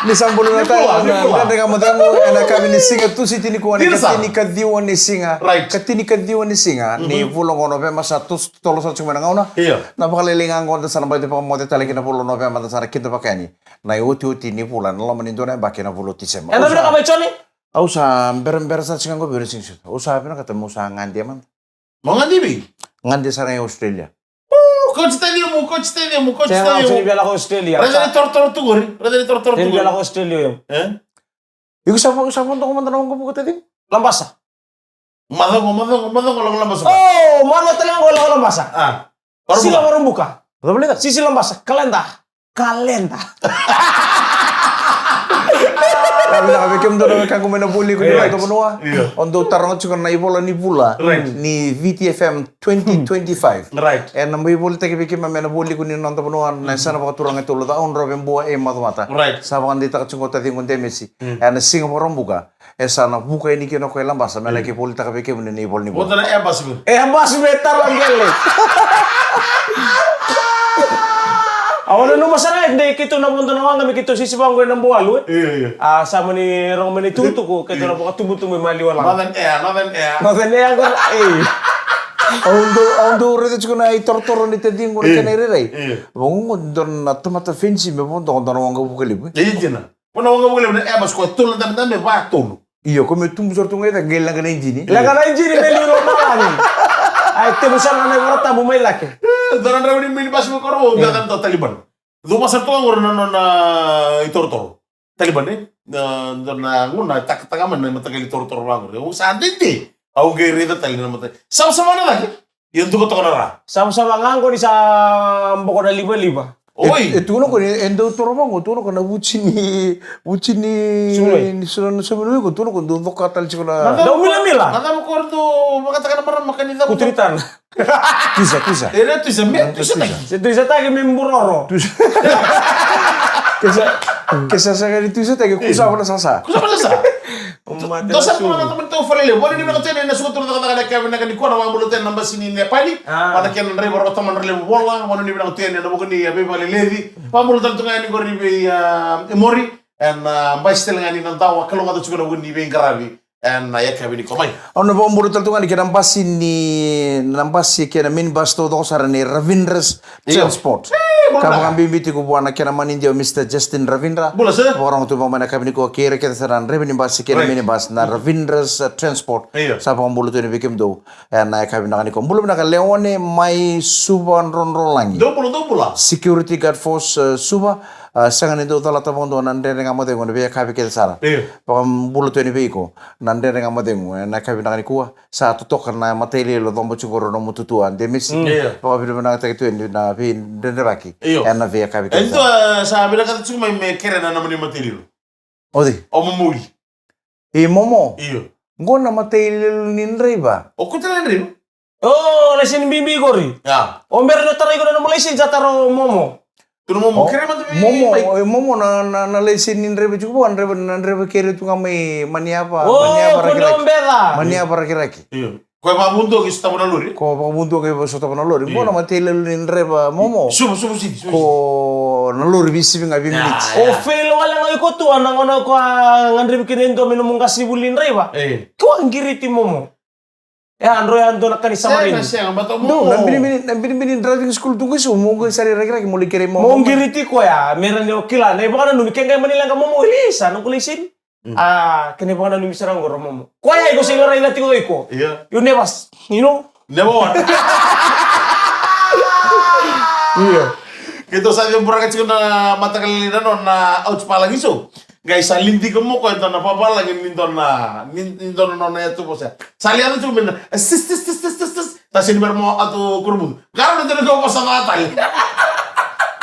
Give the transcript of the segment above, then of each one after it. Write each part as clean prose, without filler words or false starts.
Nisang bulu na tayo na kamu tango na kami ni singa tu si tini kuan katini kadiwan ni singa katini kadiwan ni singa ni pulo ngono pe masa tu tolo sa cuma ngauna na pakalilingan ko sa nambay pa mo tali kina pulo no pe mata sa kita pakani na uti ni pulan lo manindo na bakina pulo tisem ena bina ka choni au sa ber sa singa go ber sing sut au sa pina ketemu sa ngandi man mau ngandi bi ngandi sa Australia. Coach stadium. Saya bilang ke Australia. Radani tor gori. Saya bilang ke Australia yam. Iku sama untuk komentar ngomong buku tadi. Lambasa. Madong kalau lambasa. Oh, mana tadi ngomong lambasa? Sila baru buka. Betul boleh tak? Sisi lambasa. Kalenda. Kami nak bikin tu nak kau mana boleh kau jual tu penua. Untuk tarang cakap na ibola ni pula. Ni VTFM 2025. Right. Nambai boleh tak bikin mana boleh kau ni nonton penua. Na sana pakai turang itu lo tak on robem buat mata. Right. Sahabat anda tak cakap tadi kau temesi. Singapura buka. Sana buka ini kena kau lambasa. Melaki boleh tak bikin mana ni boleh ni. Bukan Airbus bu. Airbus betar lagi. Awalnya nu masalah deh kita napunta na kami kita sisi bangko ng buwalu. Iya. Sama ni rong mani tutu ko kita na buka tumbuh mali wala. Nothing air. Ko Aundo rete chukuna ai tortoro ni teding ko kena rai. Bongo don na tomata fensi me bon don wanga bukali. Jadi jena. Puna wanga bukali na Airbus ko tul dan me ba tul. Iyo ko me tum sortu ngai tak gelang kana injini. Laga na injini me liro malani. Ai te busan na rota mo may laki. Doran rawi ni bas mo koro gagan to Taliban. Do masar to ngor na itortor. Taliban ni na nguna tak man na matagal itortor bangor. O sa dindi. Au gerida Taliban mata. Sama-sama na lagi. Yung tuko to na. Sama-sama nganggo ni sa mboko na liba-liba. Oi, itu no ko endo torobango tu no ko na bucini ni sunan sebelum ko tu no ko do katal chikona. Daw mila. Nada mo ko to makatakan maram makanida ko. Kutritan. Kisa. Era tu sa me, tu sa tagi. Situ isa tagi memburoro. Kisa sa kali tu sa tagi kusa wala sasa. Dosa ko na naman to falele. Wala ni nakatene na suot na nakakala kami na kaniko na mamulutan namba sini Nepali. Para kaya na river oto man rele wala. Wala ni nakatene na bukan ni abe pale levi. Mamulutan to ngani ko ni be emori and by still ngani nang tawa kalau ngato chukuna bukan ni be garabi. And ya kami ni komai. Ono ba mamulutan to ngani kaya nampasi kaya min basto to sa ni Ravindra's Transport. Kamu kami biti ko buana kaya naman India Mr. Justin Ravindra. Bola sa? Orang tu mana kami ni ko kira kita saran revenue bus kaya mini bus na Ravindra's Transport. Sa pamulutan ni bikim do. Na kami na kaniko. Belum na Leone may suban ronrolangi. Double. Security guard force suba. Sangan itu telah tabung do nande dengan amade ngono biya kabi kita sara. Pam bulu tu ni biko nande dengan amade ngono na kabi na kaniko sa tutok na mateli lo dombo chukoro no mututuan demis. Pam biru na ta itu na bi dende baki. Na biya kabi kita. Itu sa bila kata cuma me kere na namani mateli lo. Odi. O mamuli. Momo. Iyo. Ngona mateli ninre ba? O kutala nri. Oh, lesin bibi gori. Ya. O meron taray ko na Malaysia jataro momo. Tu momo kere man Momo na lesin ninre ba chuko nre ba kere tu kami maniapa maniapa raki. Iyo. Ko pa bunto ki sta bona lori. Ko pa bunto ki sta bona lori. Ngona mateli ninre ba momo. Subo si. Ko na lori bisi nga minutes. O fail wala nga iko tu anang ono ko ngandri bikinendo minumong kasibulin re ba. Ko ang giriti momo. Andro na kanisa marin. Do, nambini driving school tunggu so mo sari ragi mo likere mo. Mo giriti ko ya, meron yo kila. Na iba kana numi kengkay Manila ka mo ilisa nung kulisin. Kani ba kana numi sarang goro mo. Ko ya iko sila ray lati ko iko. Yeah. You never, you know? Never want. Iya. Kita saja pura kecil na mata kalina no na ouch palagi so. Guys, salinti ko mo ko ito na papa lagi ninton na ito po siya. Salihan ito mo na sis. Tas ini mo ato kurbun. Karon ito ko sa natal.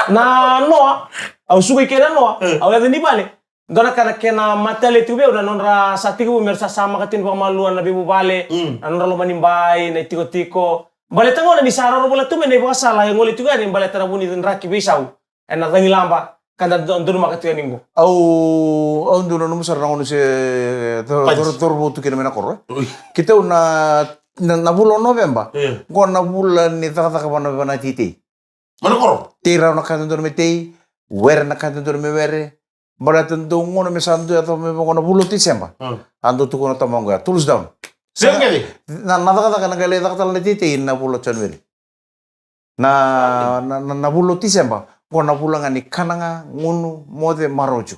Na no, au sugay kena no. Au ya ni bale. Dona kana kena matale tu be una nonra satiku mersa sama katin pamaluan na bibu bale. Anonra lo manimbay na tiko. Bale tango na ni sararo bola tu men iba sala yang ngoli tu ga ni bale tanabuni den raki bisau. Ena tangi lamba. Kanda doon makatiya ningo. Au doon no musar nangono si torbo tu kina mena korro. Kita una na bulan November. Ko na bulan ni taka bana titi. Mana korro? Tira na kanto doon metei, wer na kanto doon mewere. Berarti tentu ngono misantu atau ngono bulu tisemba. Antu tu kono tamangga. Tools down. Sengeli. Na kata kana gale kata letiti na bulu chanweri. Na bulu tisemba. Kona pulangan ni kananga ngunu mode maroju.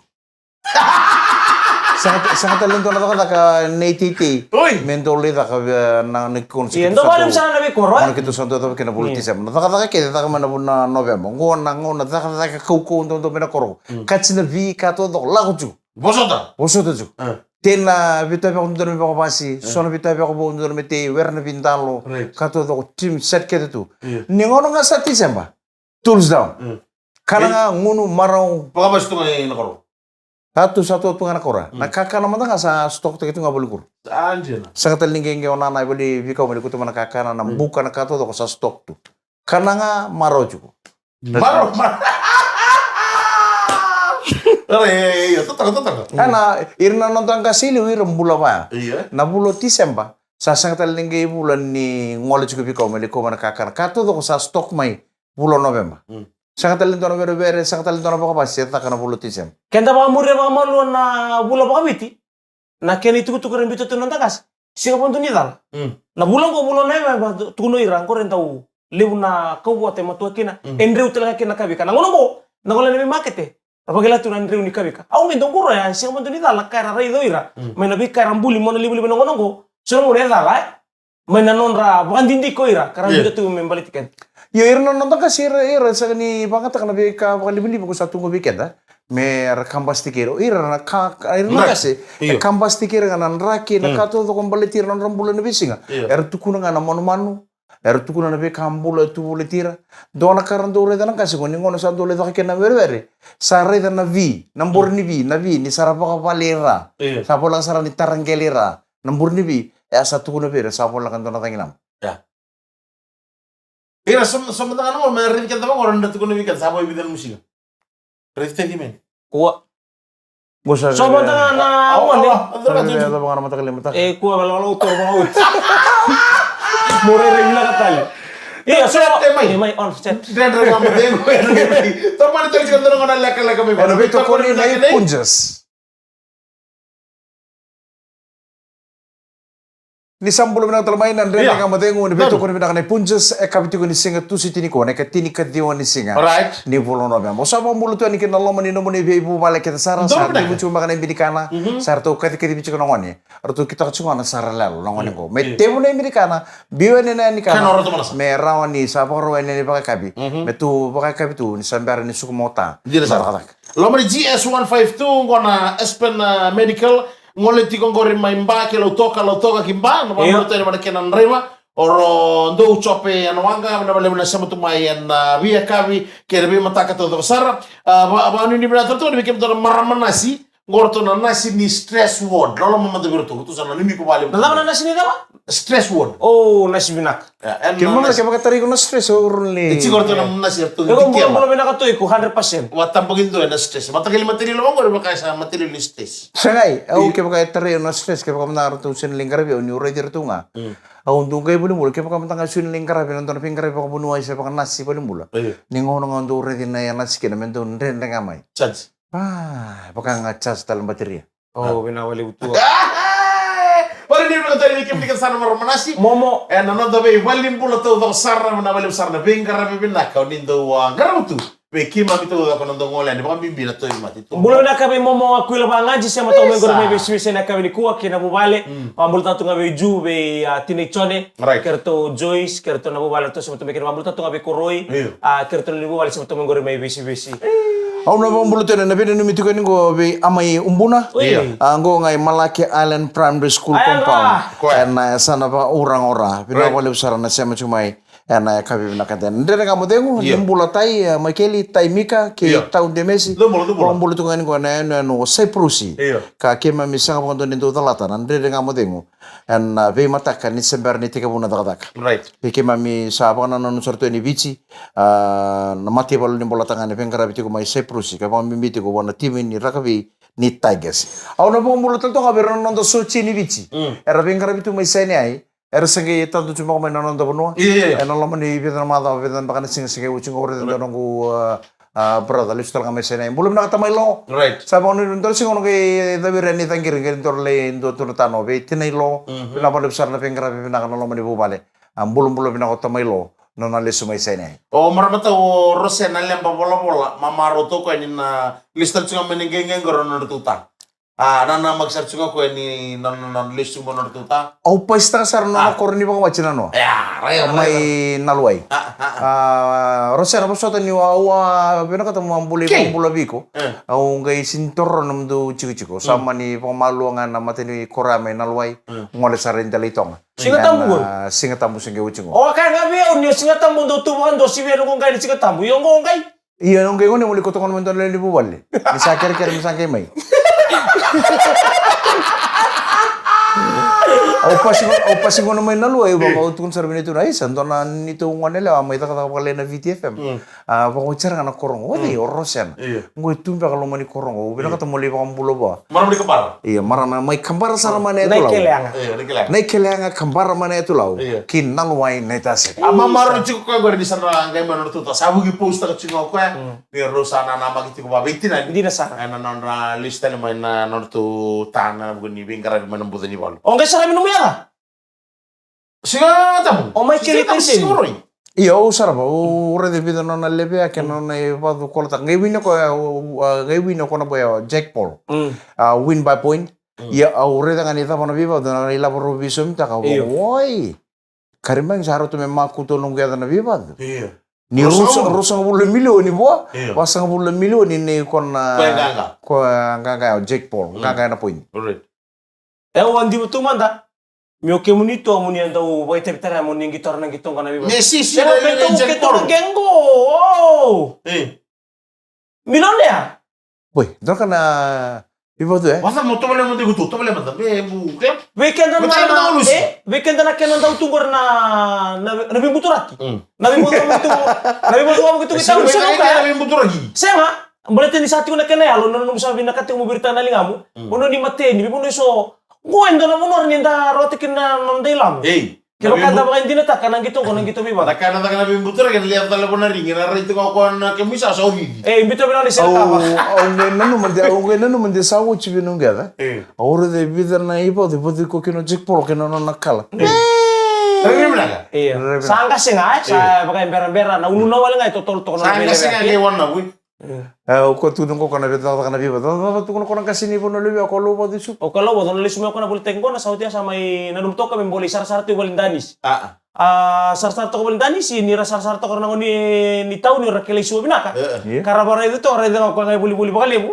Sangat talento na kata ka netiti. Mentole da ka na nikon. Iya, ndo wale msana nabi koro. Ano kito santo to kena bulu tisemba. Na kata ka kete ta mana na November. Ngona ta kata ka kuku ndo mena koro. Katsina vi kato do laguju. Bosota ju. Tena vita pe ko ndorme ko pasi. Sono vita pe ko bo ndorme te werna vintalo. Kato do team set kete tu. Ni ngono nga sa tisemba. Tools down. Karena ngunu marau Pagabas tu ngay nakaro. satu penganak kora. Na kakana mata nga sa stok te itu nggak boleh kur. Anjir. Sa katal ningge ona na beli vika mo kutu mana kakana na buka na kato do sa stok tu. Karena nga marau juga. Maro. Iya, tetap. Karena irna nonton kasili iram bula pa. Iya. Na bulo tisemba. Sa katal ningge bulan ni ngole juga vika mo ko mana kakana. Kato do sa stok mai bulan November. Sangat talento na bere sangat talento na baka pasi ta kana bulu tisem. Kenta ba murre ba malu na bula ba biti. Na keni tuku ren bitu tunan takas. Siga pon tuni dal. Na bulan ko bulan na ba tuno irang ko ren tau. Lebu na ko bote matua kina.Endre utel ka kina kabika. Na ngono mo. Na ngono ni makete. Apagila tunan andre uni kabika. Au min donguro ya siga pon tuni dal la kara rai doira. Mena bi kara mbuli mono libu libu ngono go. Suno mo dal ai. Mena nonra bukan dindi ko ira. Kara bitu tu membali tiket. Yo irna nonton kasi ira sa ni bangat kana be ka bakal libeli ko sa tungo weekend me kambas tikiro irna kasi kambas tikiro ngana raki na kato to kombali tir non rambulan bisinga tukuna ngana manu tukuna na be kambula tu tira dona karan dole dan kasi ngoni ngono sa dole to kena vere sare dan na nambur ni sarapa ka palera sa pola sara ni tarangelera nambur ni sa tukuna vere sa pola kan dona tanginam. Ira sementara mau merin kita bang orang datuk kuno weekend sabo ibidan musik. Rifte di men. Kuwa. Bosa. Sobo tanga na awan ya. Ada bang mata kalimata. Kuwa bala utor bang ut. More regla katali. Iya, so mai on set. Dan mau mendeng. Tomani tu juga dorong orang laka me. Ano beto ko ni na punjas. Ni sambulo na talmay na ndre nga madengo ni beto ko ni na punjas e kapiti ko ni singa tu si tini ko ne ka tini ka diwa ni singa. Right. Ni volo no ba. Mo sa pambulo tu ni kin nalo mani no moni be ibu bale kita sara sa tu bu cuma kana bidikana sar to kati kati bicu no ngoni. Artu kita cuma na sara lalo no ngoni ko. Me temu na bidikana biwe ne na ni kana. Me rawani sa poro ne ni pakai kabi. Me tu pakai kabi tu ni sambara ni suku mota. Dira sa. Lomari GS152 ngona Aspen Medical ngole ti kongori maimba ke lo toka kimba no ba tele mana kenan rema oro ndo uchope anwanga na bale na samu tumai na via kavi ke rebe mataka to sara ba ni bra to ni ke to maramanasi ngorto na nasi ni stress ward lolo mama de berto tu sana ni ko bale na nasi ni dama stress ward oh nasi binak Kimana ke bakatari ko na stress urli. Ti gorto na nasi to ko mo binak to ko 100%. Watam pagindo na stress matakil material mo ngor ba kaysa material ni stress. Sangay, au ke bakatari na stress ke bakamna to sin lingkar bi ni uredi to nga. Au ndungay bulu mul ke bakamta nga sin lingkar bi non pingkar bi bakabunu ay sa bakanasi bulu mula. Ningono nga ndo uredi na yan nasi kina mendo ndende ngamay. Chance. Baka nga chas dalam bateria. Oh, binawali utua. Wala ni mga tayo ikim dikan sana maramanasi. Momo. Nanonood ba walim pula to do sarra na walim sarra bingara bibina ka nindo garutu. Be kima mito do ko nando ngole ni baka bibina to imati to. Bulo na kabe momo akuila ba ngaji sa mata mo ngor be swise na kabe ni kuwa kina bubale. Pambul tatu ngabe ju be tinichone. Kerto Joyce kerto na bubale to sa mata be kina pambul tatu ngabe koroi. Kerto ni bubale sa mata mo ngor be bisi. Au na bambulu tena na bina numiti ko ningo be amai umbuna. Ngo ngai Malaki Island Primary School compound. Na sana ba orang-orang. Bina wale usara na sema chumai. Na kabi bina kata. Ndere nga modengo umbula tai Makeli tai Mika ke tahun de mesi. Bambulu tu ningo na no Cyprusi. Ka kema misanga pondo nindo talata. Ndere nga modengo. Be mataka ni sember ni tika buna takataka. Right. Be kema mi sa apa na no sorto ni bici. Na mati balu ni bola tangane pengkara biti ko mai Cyprusi. Ka pang mimiti ko wana tim ni rakabi ni Tigers. Au na bambulu tu nga be no sochi ni bici. Era pengkara biti mai sene ai. Era senge tanto cuma ko mai no ndo bonua. Ena lama ni bidan mada bidan bakana singa singa ucing ore ndo ngu brother listal kami sene belum nakatamay lo Right. sama onu ndor sing ono ke dawi reni tangir ke ndor le ndo tano be tinay lo pinapa lebsar na pengra pinaka no mani bubale belum nakatamay lo non alle sumay sene O maramata o Rosena lemba bola mamaro to ko ni na listal tsunga menengeng goro no tuta. Nana magsar tsunga ko ni non listu mo no tuta. au paista sar no korni ba wachina no Ya, rayo mai nalwai rosena bosota ni wa bena kata mambule biko au ngai sintor nam do chico sama ni pamaluangan na mateni korame nalwai ngole saren dalitong singa tambu singe uchingo Oh, kan ngabi on yo singa tambu do tubuhan do sibe no ngai singa tambu yo ngai. iya ngai ngone muli kotongan menton le libu balle bisa kere misangke mai au pasi ngono mai nalu ai ba utun sarbini tu nai santona ni tu ngone le amai ta kata kale na VTFM ba ko cerang na korong oi orosen ngoi tumba kalau mani korong o bina kata moli ba kambulo ba Maram di kepala. iya marana mai kambar sana mana itu Naik lau keleanga. Iya, di kelak. naik keleanga kambar mana itu lau kin naluai netase Ama maro chiko ko gori di sana ngai manor tuta. Sabu gi post ta chiko ko ni Rosana nama gitu ko ba bitina. Hindi na sana. Ana non lista ni mai na non tu tana bugni bingara manam budani bol. Oh, ngai sara minum ya. Siga tamu. O mai kelite sin. iya o saraba o rede vida non lebe a que non e va do kolta ngai wino ko na boya Jack Paul win by point iya au rede ngani ta mana viva na ila bro bisum ta ka oi karimang saro tu memang kuto nunggu ya na viva Iya. ni rusa ngabul milioni bo wasa ngabul milioni ni kon ko nganga Jack Paul nganga na point Alright. Wandi tu manda. Mio ke munito muni andau boy teptara muni gitar na gitong kana biba. Messi si Pero beto ke to gengo. Oh. Milone ya? boy don kana viva tu Wasa mo to mo digutu, to mo mo be bu klap. Weekend na Betul, betul, Lus. weekend na kenan daw tungor na bibuturaki. Na bibuturaki itu kita usah ka. Be butu lagi. Sema, boleh tani sati una kena ya lo nanu sabi na kati mo birta na lingamu. Ono ni mate ni bibuno so. Nguen do na monor ni nda roti kena nandai lam. Kilo kata ba hindi na ta kanang gitu biba. Takana be butu lagi lihat tala bona ringi na rito ko na ke misa sa ovi. Imbito bina ni selta ba. au nanu mande sawo chibi nunga ora de vida na ipo de podi ko kino Jack Paul kino na kala Iya. Sangka sih nggak, saya pakai beran-beran. Nah, unu nawal nggak itu tol na Sangka sing ngai wana bu. ko tu nungo kana beta kana viva tu kono kasini pono lebi ko lo podi su O kalau bodo nulis mo ko na boleh tenggo na sautia sama nanum to kami boleh sar-sar tu boleh danis. Sar-sar to boleh danis ini sar-sar to karena ni tahu ni rakeli su binaka. Karena bara itu to ora de ko ngai boleh bakal lebu.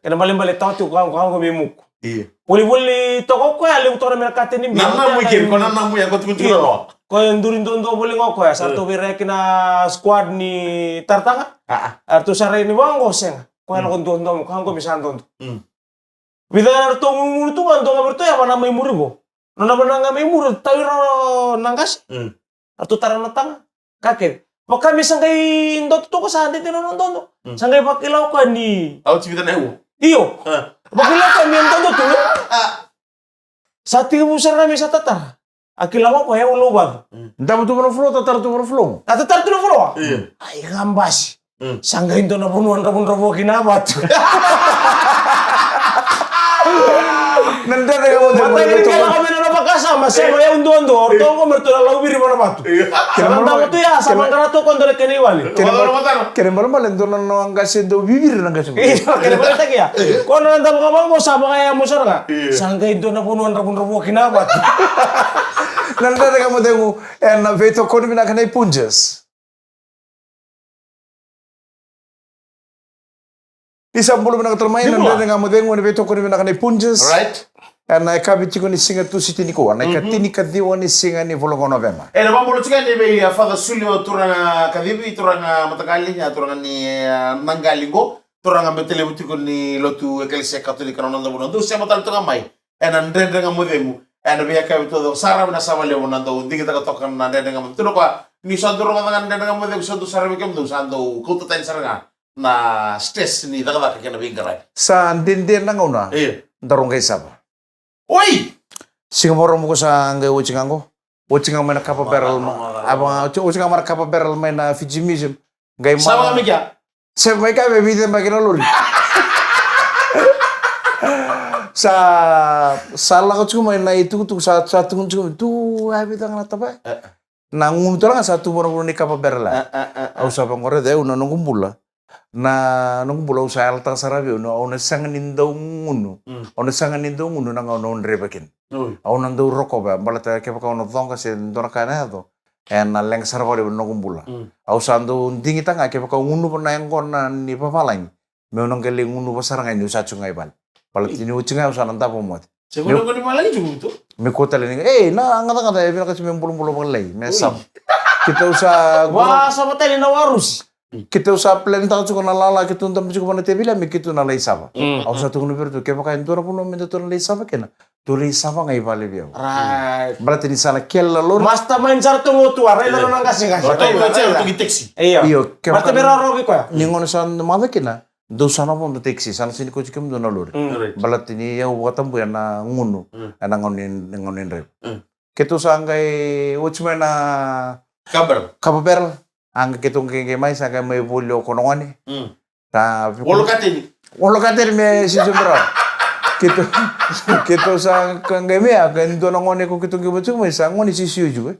Kena balik tahu tu ko bemuk. Iya. Boleh to ko ya lebu to mereka tini. Nana mungkin ko nana mu yang ko tu lo. Ko yang durin dondo boleh ngoko ya satu bere kena squad ni tartanga. Artu sare ni wang goseng. Ko ano kon dondo ko angko bisa dondo. Bidar to mu tu kan to ngaberto ya mana mai muribo. Nona bana mai mur tawiro nangkas. Artu tarana tanga. Kakek. Paka misang kay ndot to ko sa dito no dondo. Sangay pakilaw ka ni. Au cibita nehu. Iyo. Pakilaw ka ni dondo to. Sa tiga busar kami sa tatar. Akilaw ko ya ulubag. ndamu tu pono flow tatar tu pono flow Tatar tu no flow. Iya. Ay gambas. Sangay ito na punuan rabon-rabo kinabat. nanda de mo de mo Matay ka kami na napakasama. Sema ya undo-undo. Orto ko merto na lawiri mo na bato. Samantama to ya. Samang karato ko ndole kaniwali. kene mal mal ndona no angase do vivir na ngase Iya, kaya pala tagi ya. Kung nanandam ka bang mo, sama kaya mo sir nga. Sangay ito na punuan rabon-rabo kinabat. nanda de mo de mo en veto kon mina kana punjas isa bulu mina katermain nanda de mo de mo veto kon mina kana punjas Right. na kabiti ko ni singa tu siti ni ko na katini kadiwa ni singa ni volongo november Na mambo tsika ni be fada sulio turanga kadibi turanga matakali nya turanga ni nangalingo turanga betele butiko ni lotu eklesi katolika na nanda buno. Ndu sema tal tunga mai. Na ndende nga modemu. Na be kabito do sara na sama le buno ndo ndingi taka tokan na ndende nga modemu. Tuno kwa ni sanduro nga ndende nga modemu so do sara be kem do sando kuto tan sara na stress ni daga ka kena bingara. sa ndende na ngona ndarong kay saba Oi! Singapore mo ko sa ngai uchingango uchingang mana kapa barrel abang uchingang mana kapa barrel main Fiji museum ngai Sama kami kya? Se mai ka be bide makina lori. Salah ko cuma na itu tu satu cuma tu ai bitang na tapa. Na ngun tu lang satu bono ni kapa berla. Au sa pangore de una nungum bula. Na nungum bula usa alta sarabi una ona sangan indau ngunu. Ona sangan indau ngunu na ngau rebakin. Au na ndau roko ba balata ke pa ono thonga se ndona kana do. Na leng sarwa de nungum bula. Au sa ndu ndingi tanga ke pa ngunu pa na ngona ni papalang. Me unang galing ngunu pasaranga ni usa chungai bal. Kalau ini ucingnya usah nanta pomot. Segundo ko ni malagi juga itu. Me kota leni, na ngata ya bilang kasih membulu balai, mesam. Kita usah. Wah, sama tadi na warus. Kita usah plan tahu cukup nalala kita untuk cukup mana tebila, me kita nalai saba. Aku satu kali bertu, kayak pakai entura pun minta tu nalai saba kena. Tu nalai saba ngai balik dia. Right. Berarti di sana kela lor. Masta main cara tunggu tua, rela nang kasih. Berarti baca untuk taksi. Iyo. Berarti berapa ko ya? Ningon sana mana kena. Do sana pun do taxi, sana sini ko cikum do nalur. Balat ini ya watam bu na ngunu, na ngonin rep. Ketu sangkai ucma na kabar. Ang ketong kenge mai sangkai mai bolio konongani. Ta wolo kateni me si jembra. Ketu sangkai me akan do ngone ko ketong ke bocuk mai sangoni si siu juga.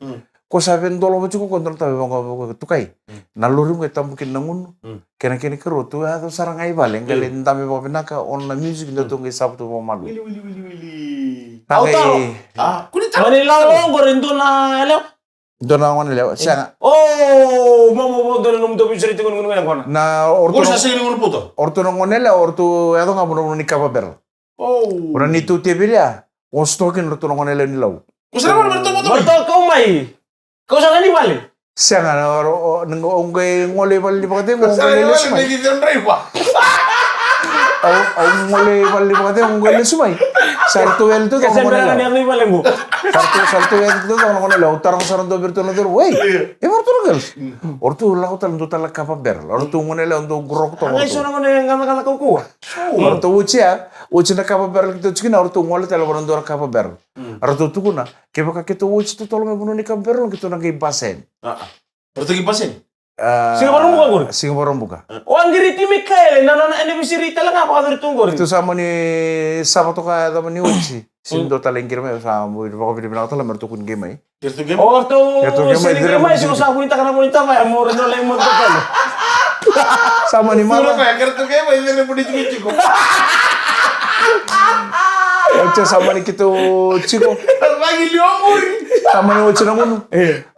Ko saben dolo bocuk ko kontrol tabe bang tukai. Naluri mo tambukin nangun. Kena-kena kerutu atau sarang ai baleng kalian tambe bawa penaka on music ndo tunggu sabtu mau malu. Wili. Pakai. Kunita. Mani lang gorin do na elew. Dona wan lewa sianga. Oh, mau do num do bisri tingun ngun kona. Na Gua sa sini ngun puto. orto ngonele orto edo ngabuno ni kapaber. Oh. Ora ni tu tebelia. Ostokin orto ngonele ni law. Kusana mo bertemu. Betul kau mai. Kau sana ni balik. Sianga na ngolay bali pakate mo Saya ngolay wala sumay. ni dito rin pa. Au ngolay bali pakate mo ngolay sumay. Sarto el tu Kasi ngolay. berang ni balik mo. Salto el tu ngolay law tarang sarang do berto no do. Wey. Orto girls. Orto law tal do tal kapaber. Orto ngolay law do grok to. Ang iso na ko na kata kau kuah. Orto ucia na kapaber kita cikina orto ngolay tal barang do kapaber. Orto tu kuna. Kebaka kita uci tu tolong me buno ni kapaber kita nang ibasen. Berarti pasin. Singapura buka gor. Singapura buka. Oh anggiri timi kaile na ene bisiri tala nga pa dari tunggor. Itu sama ni sabato ka sama ni uci. Sindo talengkir me sama bu bako bidi binang tala mertukun game ai. Kertu game. Oh to game sini dire mai sio sa punita kana punita mai amor no le mo talo. Sama ni Mana mama. kayak kertu game ini nih pudi cuci. Oce sama ni kita ciko. Lagi liomur. Sama ni uci namun.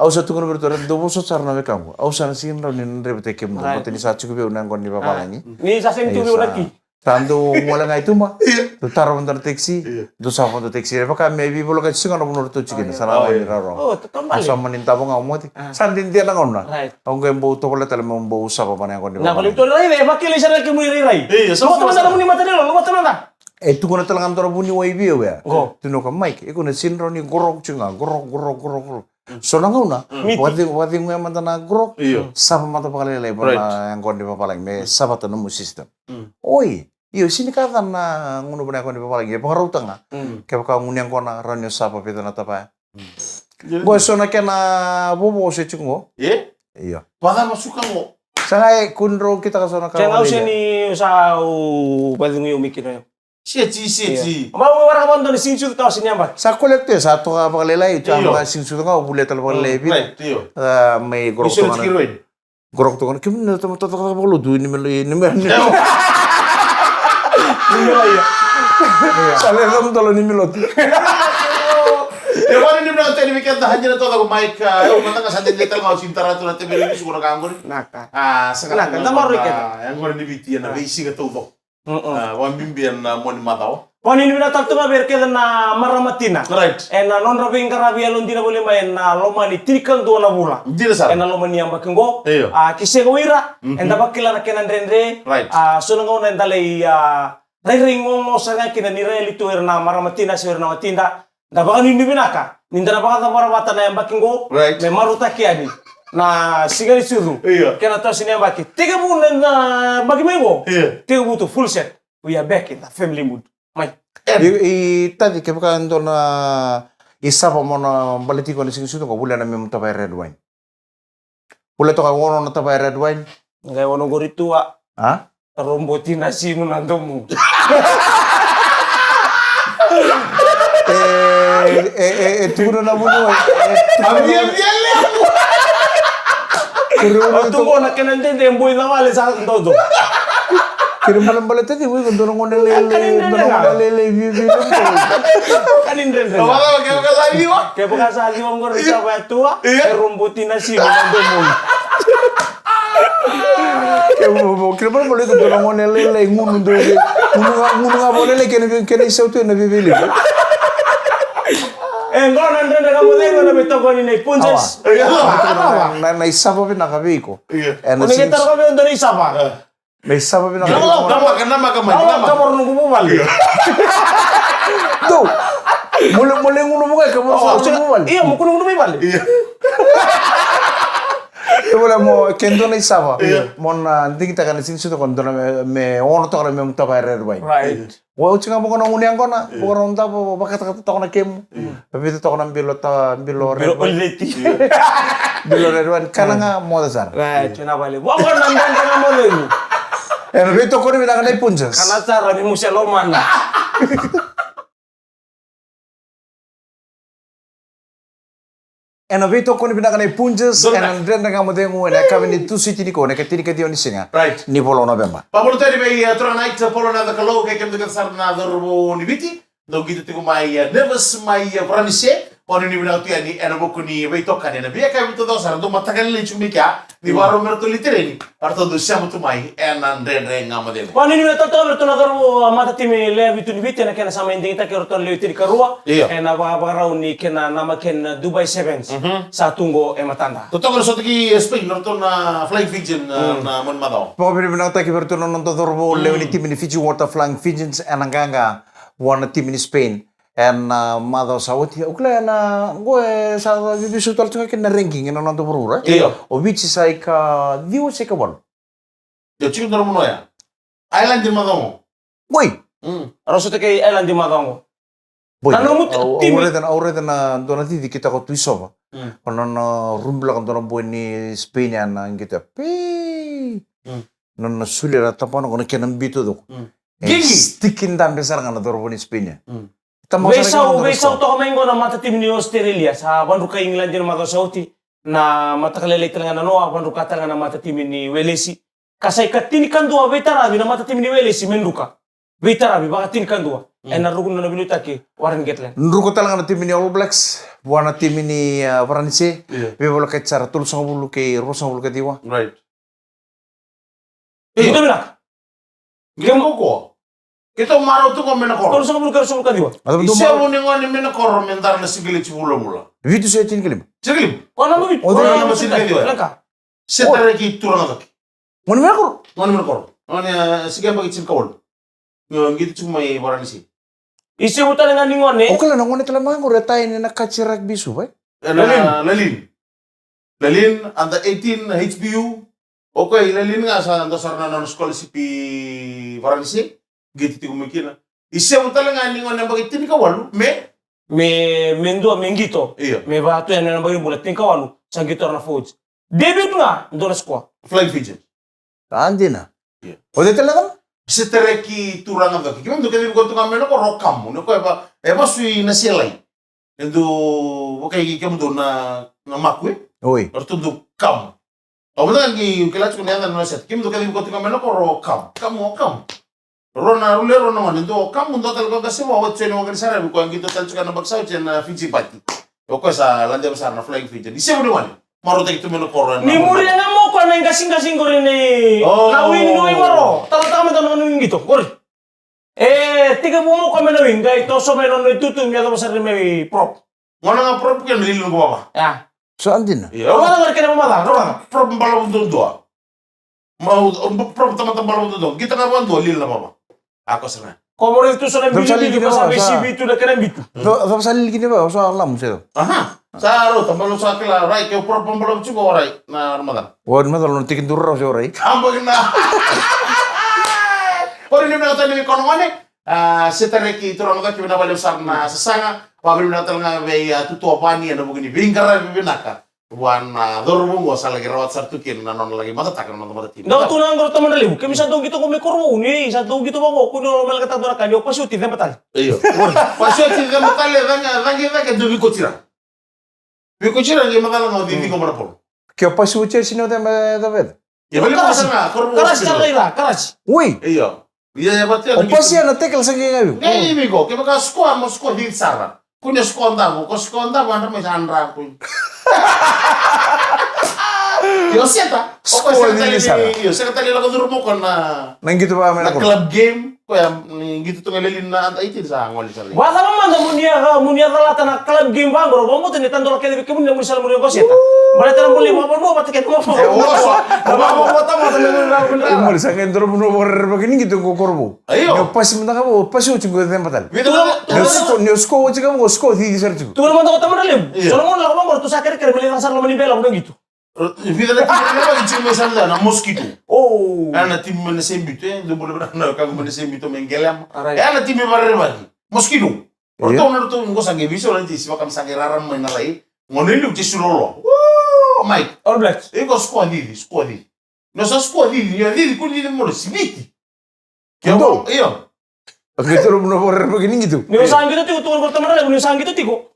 Au satu kono berturan do boso sarna me kamu. Au sana sin ro ni rebe kem do. Mate ni sa ciko be unang kon ni papa lagi. Ni sa sentu be unaki. Tando wala ngai tuma. Do taro ndar taxi. Do sa fondo taxi. Paka maybe bolo ka singa no bunor to chikin. Sana ni raro. Oh tetambal. Sama ni tabo ngau moti. Sandin dia nang ona. Right. Au ngai mbo to wala tala mbo usa pa na kon ni. Na kalau itu rai deh, makin lisan lagi muri rai. so Lo teman ada muni materi lo teman dah. Tu kono talangan tora buni wai bio ya. Go. Tu no ka mic. E kono sinro ni gorok chunga. Gorok. So nang una. Wati ngai mantana gorok. Sapa mata pakale le bona yang kon di papalang me sapa tanu system. Oi. Iyo sini kata na ngono bana kon di papalang. Ya pangarutang na. Kaya ka ngunyang kona ranyo sapa pita na tapa. Go so na kena bobo se chungo. Iya. Baka masuka mo. Sangai kunro kita ka so na ka. Saya ngau sini usau pwede ngi umikir na. Sieti. Mau warang bantu ni sinsu tahu sini apa? Sa kolekte sa to ka pakalelai tu ang singsu nga ubuletal pakalelai bi. May gorok to nga. Gorok to nga kim na to to pakalo du ni melo ni melo. Ni melo ya. Sale dam tolo ni melo. Ya mana ni bilang tadi mikir dah hanya tu aku mic. Yo mana ka sadin detail ngau sintara tu nanti beli ni siguro kanggur. Naka. Sekarang kita mau riket. Yang gua ni biti na bisi ka tu. Wan bimbian mo ni matao. Poni ni bina tartu ngaber ke na maramatina. Right. Na non rabing karabi alon dina boleh main na lomani trikan do na bula. Dila sa. Na lomani yang bakengo. Iyo. Kise go ira. Enda bakila na kenan rendre. Right. Sunang na ndalay ringo mo sa nga kinanira lito na maramatina sa na matinda. Da baka ni binaka. Ninda na baka tabarabata na yang bakengo. Right. Me maruta kiani. Na sigari suru. Iya. Kena tahu sini yang baki. Tiga bulan na bagi mengo. Iya. Tiga butuh full set. We are back in the family mood. Mai. Tadi ke bukan do na isa pa mo na baliti ko ni singsu ko bulan na mi mutaba red wine. Pula to ka wono na taba red wine. Ngai wono goritua. Ah? Romboti na sino nandomu. Tuguro na buno. Ambienle. Tuko na kinantende yung buhay na mali sa todo. Kira malam-malam tadi, woi, kau dorong lele, Kanin rin rin. Wala kayo kasali wa. Kaya pagkasali mo ko rin sa wetua, romboti na sino nandomu. Kira malam-malam itu dorong lele, ngunu nga boleh kena isau tu na bibili. Ngoro nandun na kamu dengo na bitoko ni nay punches. Na isapa pinakabiko. Kung kita kami yung doon isapa. Na isapa pinakabiko. Nama. Kamu nunggu mo balik. Tuh, mulai ngunu mo kayo, kamu mo balik. Iya, mo kuno may balik. Wala mo kendo na isapa. Mon hindi kita kan sini suto kondo na me ono to kana me mta bayar bay. Right. Wa uchi nga mo kono nguni ang kona. Bukan onta po bakit ka to kana kemu. Tapi to kana bilo red. Bilo red one kana nga mo da sar. Right, chuna balik. Wa ko nandan ka mo lego. En rito ko ni binaka na punjas. Kana sara ni muselo mana. En rito ko ni binaka na punjas en den nga mo dengo na kabini tu siti ni ko na katini ka dioni singa. Right. Ni polo November. Pablo tadi may night polo na kalau kay kem dekat sar na dorbo ni biti. Do gitu tiku may nervous may pramise. Pano ni binang tu yani ano ko ni bay to kanina. Biya kay to do sar do matagal ni chumika. Ni baro merto litere ni. Arto do siya mo tumay en andre nga mo den. Pano ni to to nagaro mata timi le bitu ni biti na kena sama inding ta kero to le tiri karua. En abaraw ni kena nama ken Dubai Sevens. Sa tungo e matanda. Totoo so tiki Spain norto na flying pigeon na mon madaw. Poko binaka ta kiberto no to dorbo leoni timi ni Fiji water flying pigeons en anganga wana timi ni Spain. En mado sauti ukla na goe sa bisu tal tunga ken ranking en non to burura. O bichi sai ka diu se ka bon. Yo chico dormo no ya. Island di madaw. Boy. Roso te kay Island di madango. Boy. Nano mo timi. Aure na donati di kita ko tuiso. Ono no rumbla kan dono boy ni Spain na ngita. Pe. Non sulira tapano kono ken bitu do. Stikin dan besar kan dorbo ni Spain. Besau to kamengo na mata tim ni Australia sa banruka England din mata sauti na mata kalele tanga na noa banruka tanga na mata tim ni Welesi kasay katini kandua betara na mata tim ni Welesi menduka betara baka tin kandua na rugun na biluta ke Warren Gatland nruko talaga na tim ni All Blacks buana tim ni Varanasi bebola ka tsara tul sa bulu ke rosa bulu ke diwa Right. Ito bila Gemo ko. Ito maro tu ko mena ko. tul sa bulu ke rosa bulu ke diwa Isa mo ni ngani mena ko mentar na sigili chibulo mula. vitu sa tin kelim Sigili. ona mo bit Ona mo sin ke diwa. laka Setare ki turang ngak. mon me ko Ngani mena ko. Ngani sige ba kitsin kawol. Gitu cuma may barang si. isi utan nga ningone okala na ngone tala mango retai ni nakachirak bisu bay Lalin under 18 HBU. Okay, lalin nga sa dasar na non scholarship Varanasi. Gitu ti kumikina. Isa mo talaga ningon na bakit tini kawal me mendua mengito iya me ba tu na bagay bulat tin kawalu sa gitor na foods debut nga do na squad flying pigeon. andina Iya. ode talaga Setere ki turang ngak. Kiman do kedi ko tunga meno ko rokam. No ko ba sui na selai. Endo okay ki do na makwe. oi Orto do kam. Awala ngi kilat ko nenda no set. Kim do kedi ko tunga meno ko rokam. Kam. Rona man do kam do tal ko kasi mo wotse no ngi sara ko ngi do tal na baksa chen Fiji pati. Ko sa landa besar na flying pigeon. Di sebo man. Maro te kitu meno ko ron. ni muri nga mo ko na gasing-gasing ko rin ni na win no maro tama tanong ngito gor tiga mo ko na win gay to so meron no tutum ya sa may prop Ngona nga prop kan lilin ko baba. ya so andina Iya. wala nga kena mamala rola Prop balaw do do. Mau prop tama balaw do. Kita nga bando lil na baba. Ako sana. como rin tu so na Dam sali bili ko ginawa, sa sa- BCB tu na kena bitu so salil gini ba so alam sero Aha. Saro tambalo sa kila right kay prop balaw chuko right na Ramadan. wad madal no tikin durra so ray Ambag na. Ori ni na tani ko ngone. Setare ki turang ka kibina balaw sar na sasanga. Pabili na nga may tutuwa pani ano mo gini. Bingkara bibinaka. Wana dormo go sala lagi rawat sartu kin nanon lagi mata tak nanon mata tim. Daw tunang gor teman dali, kami satu gitu kami kormo uni, satu gitu bang, aku nih mel kata dora kanyo pas uti tempat tadi. Iyo. Pasio ti da matale danga do bikotira. Bikotira ngi matala ngau di ko marapol. Kaya pa suche sino David? Ya bali pa sana kormo. Keras kira, keras. Uy! Iyo. Iya ya batia. O pa siya na tekel sa kaya ngayon? Ngai biko, ke baka skoa mo sko di sara. Kunya skonda mo, ko skonda mo andra me sandra ku. Yo sieta. Skoa di sara. Yo sekretari la ko durmo kon na Nang gitu pa na ako. club game ko ya gitu to ngalilin na anta iti sa ngoli sa. Wala man da munia talata na club game bang, bro, mo tani tandol kaya kami ni musal mo ko siya. Bala tanang boleh mo patiket mo. Mo Umur sa kaya duro mo begini gitu ko korbo. Ayo. Yo pas mo na mo, pas yo chingo tempat tadi. Video Yo sko wo chika mo sko di sar chigo. Tu naman ko taman dalim. So naman lang bang, tu sakit kaya beli rasar lo manibela udah gitu. video na timbe ba chimo sanda na mosquito. Oh. Ana timbe na sembite, do bole na ka mo na sembito mengelam. Aray. Ana timbe barre bagi. Mosquito. Iya. Orto na to ngo sange biso na tisi wakam sange raram mo na rai. Ngonelu ti sulolo. Woo, Mike. All Blacks. Ego squad. No sa squad ya di kun di mo sibiti. Ando. Iyo. Oke duro mo begini gitu. Ni usahan gitu tigo tuan ko taman dalim, ni usahan gitu tigo.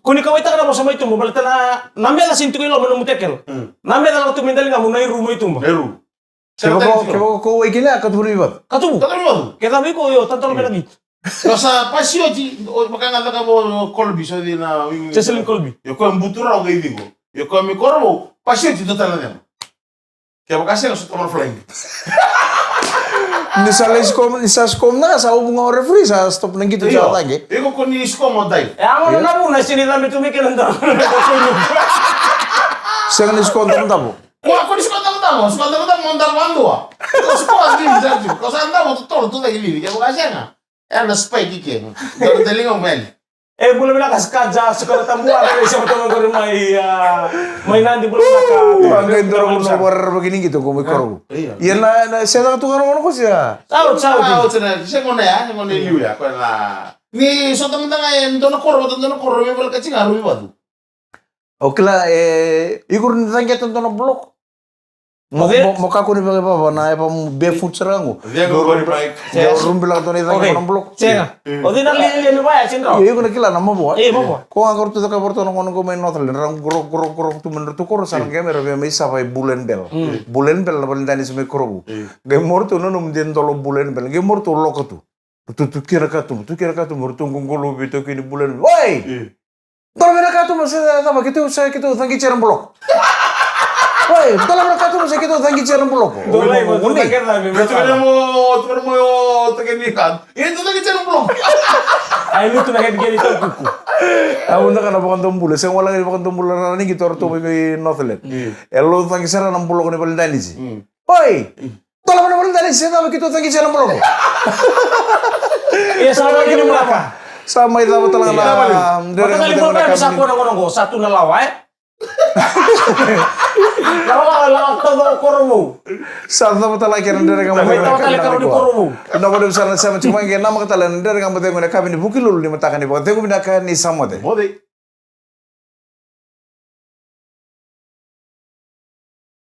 Kuni kawai tak ada sama itu, balita na nambe la sintu ko lo mo tekel. Nambe la tu mendali nga mo na rumo itu mo. Eru. Kaya ko ikila ka duro ibat. Katubu. Kata mo. Kita bi ko yo tanto lagi. Sa pasio ti makanga ka mo kolbi so di na. Cecilin Colby. Yo ko mbutura o gaidigo. Yo ko mi korbo pasio ti total na. Kaya makasih na sa tomar flying. Ni sa skom na sa ubunga o referee sa stop nang gitu Iyo. sa lagi. Ego ko ni isko mo dai. Amo na mo na sinila mi tumikilan daw. Sa ni skom tamo. Ko ako ni isko tamo. Isko tamo mondar bandua. Ko isko asli jarju. Ko sa andamo tutto tu dai livi. Kaya makasih na. Na spike iken. Do delingo mel. Boleh bilang kaskaja sekolah tambuan siapa teman ko may nandi boleh Ang ganda mo sa war begini gitu ko may korbo. Iya. Yan na siya na tukan mo ko siya. Saud. Ah, tsena. Siya ngone ya, ngone liu ya. Ko na. Ni so tamo tanga en dono korbo me bal kacing aru badu. Oke lah, ikur ni tangga tonton na blok. Mo ka ko ni ba na pa be foot serango. Dia go bari baik. Ya rumbil to ni tangga na blok. Cena. Odi na li mi baya cindro. Iya, ko nakila na mo bo. Mo. Ko ang korto ka borto no ko may notal rang gro tu menur tu kor sarang game re me sa vai bulen bel. Bulen bel na balin dani sume korobu. Ge morto no num den dolo bulen bel. Ge morto lokatu. Tu kira ka tu morto ngolo bito kini bulen. Woi! Dorme ka tu mas sama gitu saya gitu tangki cerang blok. Woi, dalam mereka tu saya kita tangki cerang blok. Dolai mo takir na mi. Tu mo tegeni kan. Ini tu lagi jangan belum. Ay luto na head gani to kuku. Aku nak kana bukan tombul, saya wala bukan tombul ni gitu orto may nothlet. Elo tangki cerang 60 ko ni balin dani si. Woi! Dalam balin dani saya sama kita tangki cerang blok. Iya sama gini mereka. Sama itu apa telang na Dari kali bisa ko nongo satu na lawa Lawa to kormo. Sa apa telang kira dari kamu. May tawa tali karo di kormo. Kenapa dia sana sama cuma kena nama katalan dari kamu tengok nak kami ni bukil lulu ni matakan ni. Tengok bina kan ni sama deh. Mode.